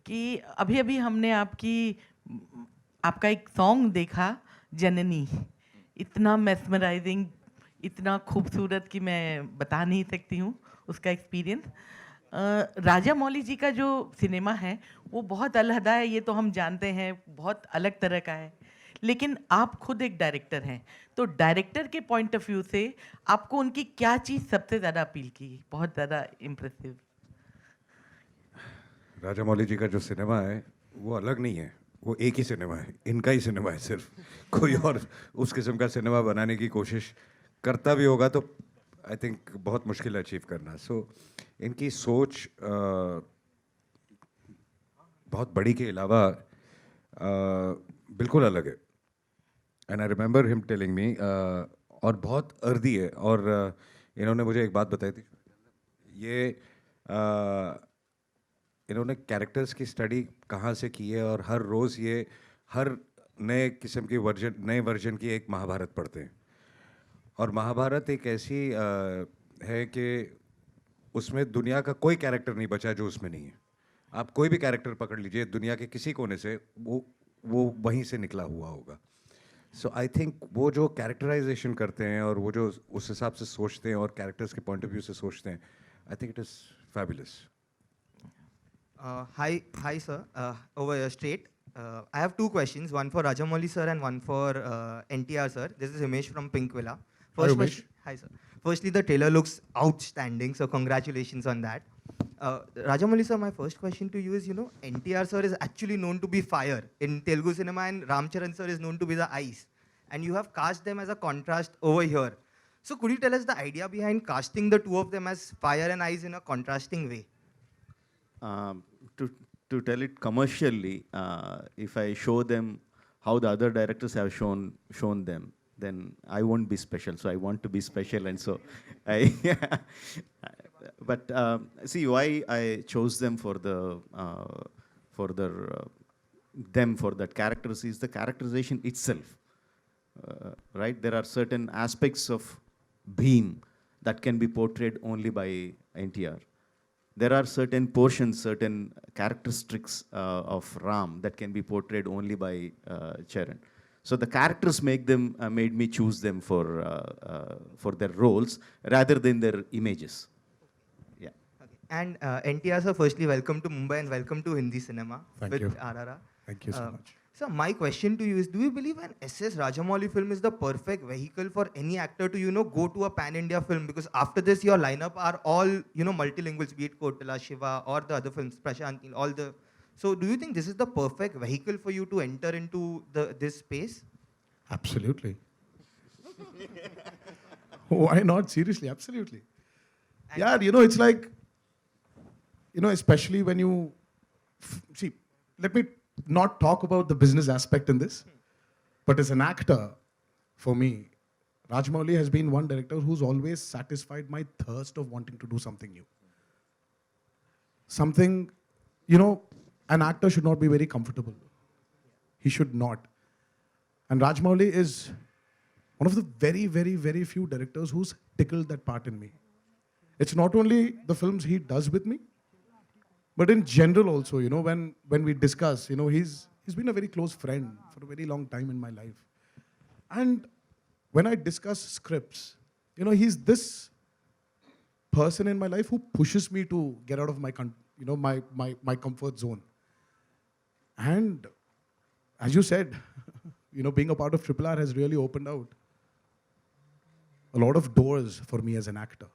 कि अभी-अभी हमने आपका एक सॉन्ग देखा, जननी। इतना मेस्मराइजिंग, इतना खूबसूरत कि मैं बता नहीं सकती हूँ उसका एक्सपीरियंस। राजा मौली जी का जो सिनेमा है, वो बहुत अलहदा है, ये तो हम जानते हैं, बहुत अलग तरह का है। लेकिन आप खुद एक डायरेक्टर हैं, तो डायरेक्टर के पॉइंट ऑफ व्यू से आपको उनकी क्या चीज़ सबसे ज़्यादा अपील की? बहुत ज़्यादा इम्प्रेसिव। राजा मौली जी का जो सिनेमा है वो अलग नहीं है, वो एक ही सिनेमा है, इनका ही सिनेमा है सिर्फ। कोई और उस किस्म का सिनेमा बनाने की कोशिश करता भी होगा तो आई थिंक बहुत मुश्किल है अचीव करना। सो इनकी सोच बहुत बड़ी के अलावा बिल्कुल अलग है। And I remember him telling me, और बहुत अर्दी है। और इन्होंने मुझे एक बात बताई थी, ये इन्होंने कैरेक्टर्स की स्टडी कहाँ से की है, और हर रोज़ ये हर नए किस्म की नए वर्जन की एक महाभारत पढ़ते हैं। और महाभारत एक ऐसी है कि उसमें दुनिया का कोई कैरेक्टर नहीं बचा जो उसमें नहीं है। आप कोई भी कैरेक्टर पकड़ लीजिए दुनिया के किसी कोने से, वो वहीं से निकला हुआ होगा। सो आई थिंक वो जो कैरेक्टराइजेशन करते हैं और वो जो उस हिसाब से सोचते हैं और कैरेक्टर्स के पॉइंट ऑफ व्यू से सोचते हैं, I think it is fabulous. Hi, sir. Over here, straight. I have two questions, one for Rajamouli sir and one for NTR sir. This is Himesh from Pink Villa. Hi, Umesh. Hi, sir. Firstly, the trailer looks outstanding, so congratulations on that. Rajamouli sir, my first question to you is, NTR sir is actually known to be fire in Telugu cinema, and Ramcharan sir is known to be the ice. And you have cast them as a contrast over here. So could you tell us the idea behind casting the two of them as fire and ice in a contrasting way? Um, to, to tell it commercially, if I show them how the other directors have shown them, then I won't be special. So I want to be special, and so I. But see why I chose them for the them for that characters is the characterization itself. Right? There are certain aspects of Bhim that can be portrayed only by NTR. There are certain portions, certain characteristics of Ram that can be portrayed only by Charan. So the characters made me choose them for their roles rather than their images. Yeah. Okay. And NTR sir, firstly, welcome to Mumbai and welcome to Hindi cinema Thank with you. RRR. Thank you so much. So my question to you is, do you believe an SS Rajamouli film is the perfect vehicle for any actor to, go to a pan-India film? Because after this, your lineup are all, multilinguals, be it Kotala, Shiva, or the other films, Prashant, all the... So do you think this is the perfect vehicle for you to enter into this space? Absolutely. Why not? Seriously, absolutely. And Yeah, it's like, especially when you see, let me not talk about the business aspect in this, but as an actor, for me, Rajamouli has been one director who's always satisfied my thirst of wanting to do something new. Something, an actor should not be very comfortable. He should not. And Rajamouli is one of the very, very, very few directors who's tickled that part in me. It's not only the films he does with me, but in general also, when we discuss, he's been a very close friend for a very long time in my life. And when I discuss scripts, he's this person in my life who pushes me to get out of my comfort zone. And as you said, being a part of Triple R has really opened out a lot of doors for me as an actor.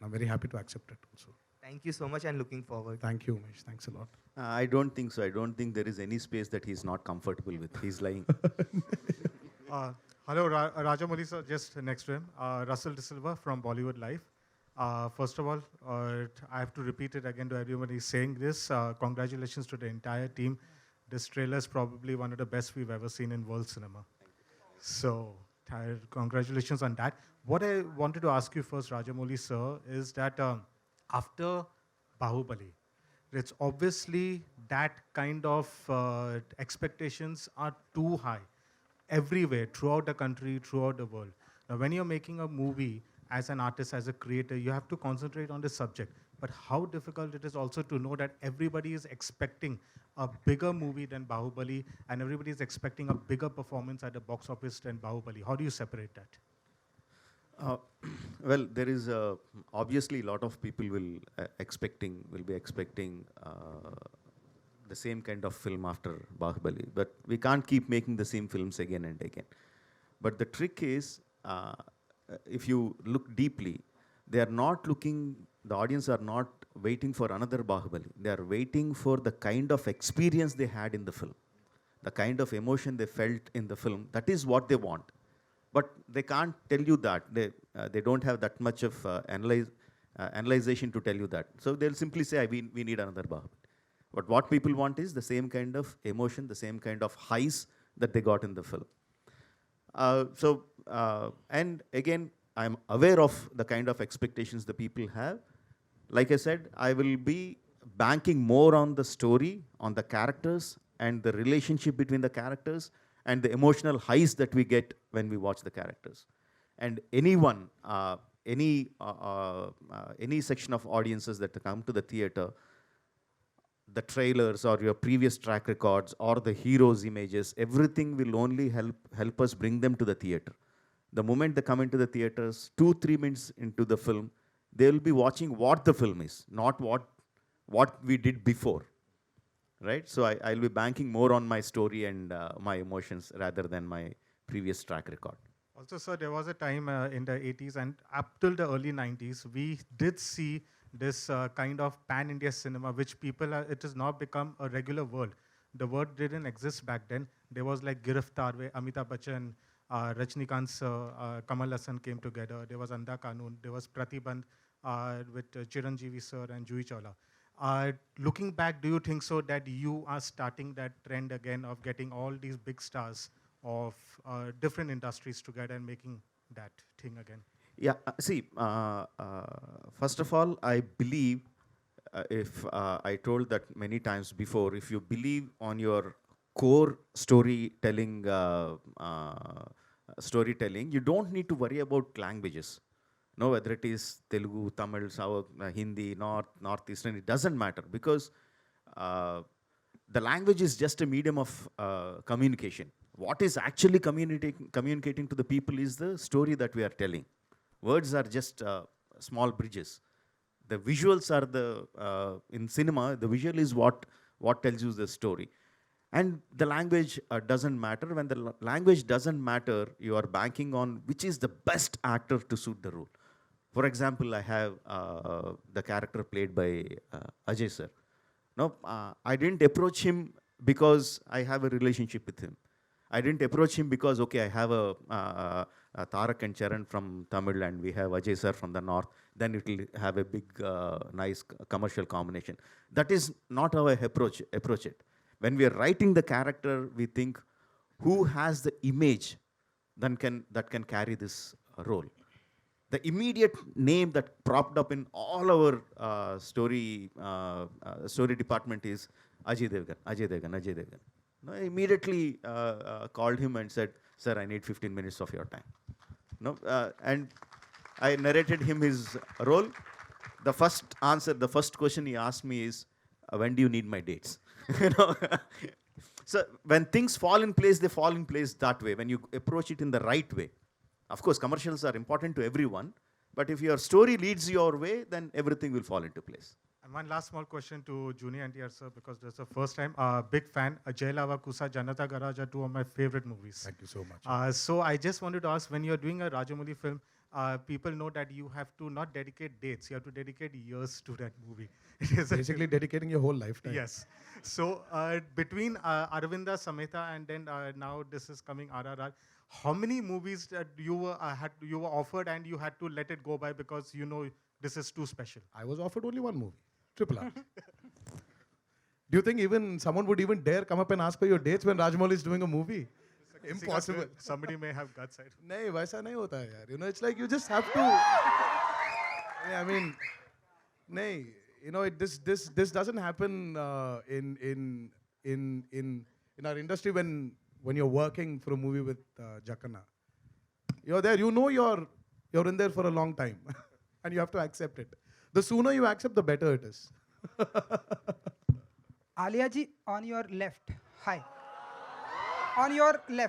I'm very happy to accept it also. thank you so much and looking forward. Thank you, Umesh. Thanks a lot. I don't think so. I don't think there is any space that he's not comfortable with. He's lying. Hello, Rajamouli sir, just next to him. Russell De Silva from Bollywood Live. First of all, I have to repeat it again to everyone who's saying this. Congratulations to the entire team. This trailer is probably one of the best we've ever seen in world cinema. So, congratulations on that. What I wanted to ask you first, Rajamouli sir, is that after Bahubali, it's obviously that kind of expectations are too high everywhere, throughout the country, throughout the world. Now, when you're making a movie as an artist, as a creator, you have to concentrate on the subject. but how difficult it is also to know that everybody is expecting a bigger movie than Bahubali, and everybody is expecting a bigger performance at the box office than Bahubali. How do you separate that? Uh, well, there is obviously a lot of people will be expecting the same kind of film after Bahubali, but we can't keep making the same films again and again. But the trick is, if you look deeply, they are not looking. The audience are not waiting for another Bahubali. They are waiting for the kind of experience they had in the film, the kind of emotion they felt in the film. That is what they want. But they can't tell you that. They don't have that much of analyzation to tell you that. So they'll simply say, we need another Bahubali. But what people want is the same kind of emotion, the same kind of highs that they got in the film. And again, I'm aware of the kind of expectations the people have. Like I said, I will be banking more on the story, on the characters, and the relationship between the characters, and the emotional highs that we get when we watch the characters. And anyone, any section of audiences that come to the theater, the trailers or your previous track records or the heroes' images, everything will only help us bring them to the theater. The moment they come into the theaters, 2-3 minutes into the film, they will be watching what the film is, not what we did before. Right? So I'll be banking more on my story and my emotions rather than my previous track record. Also, sir, there was a time in the 80s and up till the early 90s, we did see this kind of pan-India cinema, which it has now become a regular word. The word didn't exist back then. There was like Giriftar, where Amitabh Bachchan, Rajnikant sir, Kamal Hassan came together. There was Anda Kanun. There was Pratibandh with Chiranjeevi sir and Juhi Chawla. Looking back, do you think so that you are starting that trend again of getting all these big stars of different industries together and making that thing again? Yeah, first of all, I believe, if I told that many times before, if you believe on your core storytelling, you don't need to worry about languages. No, whether it is Telugu, Tamil, South, Hindi, Northeastern, it doesn't matter, because the language is just a medium of communication. What is actually communicating to the people is the story that we are telling. Words are just small bridges. The visuals are in cinema, the visual is what tells you the story. And the language doesn't matter. When the language doesn't matter, you are banking on which is the best actor to suit the role. For example, I have the character played by Ajay sir. No, I didn't approach him because I have a relationship with him. I didn't approach him because, okay, I have a Tarak and Charan from Tamil and we have Ajay sir from the north, then it will have a big, nice commercial combination. That is not how I approach it. When we are writing the character, we think, who has the image that can carry this role? The immediate name that propped up in all our story department is Ajay Devgan. No, I immediately called him and said, sir, I need 15 minutes of your time. No, and I narrated him his role. The first question he asked me is, when do you need my dates? You know? So when things fall in place, they fall in place that way, when you approach it in the right way. Of course, commercials are important to everyone, but if your story leads your way, then everything will fall into place. And one last small question to Junior NTR sir, because this is the first time. Big fan. Jai Lava Kusa, Janata Garage are two of my favorite movies. Thank you so much. So I just wanted to ask, when you're doing a Rajamouli film, people know that you have to not dedicate dates, you have to dedicate years to that movie. It is Basically dedicating your whole lifetime. Yes. So between Aravinda Sameta and then now this is coming RRR, how many movies that you were offered and you had to let it go by because you know this is too special? I was offered only one movie, Triple R. Do you think even someone would even dare come up and ask for your dates when Rajamouli is doing a movie? Impossible. Somebody may have guts. नहीं वैसा नहीं होता है यार. You know, it's like you just have to. I mean, नहीं. You know, this doesn't happen in our industry when you're working for a movie with Jackana. You're there. You know you're in there for a long time, and you have to accept it. The sooner you accept, the better it is. Alia ji, on your left. Hi. On your left.